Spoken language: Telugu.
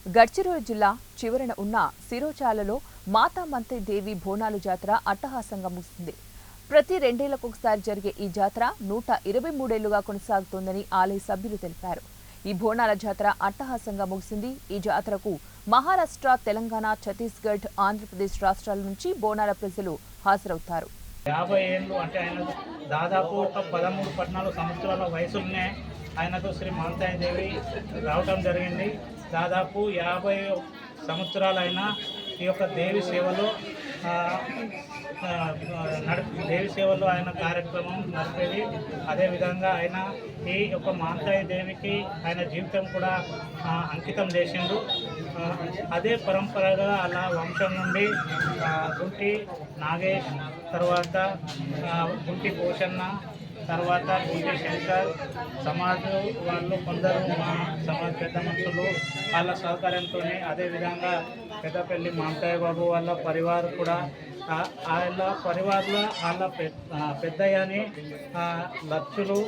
గడ్చిరోలు జిల్లా చివరన ఉన్న సిరోచాలలో మాతామంతే దేవి బోనాలు జాతర అట్టహాసంగా ముగిసింది. ప్రతి 2 ఏళ్లకొకసారి జరిగే ఈ జాతర 123 ఏళ్లుగా కొనసాగుతోందని ఆలయ సభ్యులు తెలిపారు. ఈ బోనాల జాతర అట్టహాసంగా ముగిసింది. ఈ జాతరకు మహారాష్ట్ర, తెలంగాణ, ఛత్తీస్గఢ్, ఆంధ్రప్రదేశ్ రాష్ట్రాల నుంచి బోనాల ప్రజలు హాజరవుతారు. 50 ఏళ్ళు అంటే ఆయన దాదాపు ఒక 13-14 సంవత్సరాల వయసులోనే ఆయనకు శ్రీ మాంతాయి దేవి రావటం జరిగింది. దాదాపు 50 సంవత్సరాలైన ఈ యొక్క దేవి సేవలో దేవి సేవలో ఆయన కార్యక్రమం నడిపేది. అదేవిధంగా ఆయన ఈ యొక్క మాంతాయి దేవికి ఆయన జీవితం కూడా అంకితం చేసిండు. అదే పరంపరగా అలా వంశం నుండి గుంటి నాగేష్, తర్వాత గుంటి పోషన్న, తర్వాత గుంటి శంకర్, సమాజ్ వాళ్ళు కొందరు మా సమాజ్ పెద్ద మనుషులు వాళ్ళ సహకారంతోనే, అదేవిధంగా పెద్దపల్లి మాంతాయి బాబు వాళ్ళ పరివారు కూడా వాళ్ళ పరివారంలో వాళ్ళ పెద్దయ్యని లక్షలు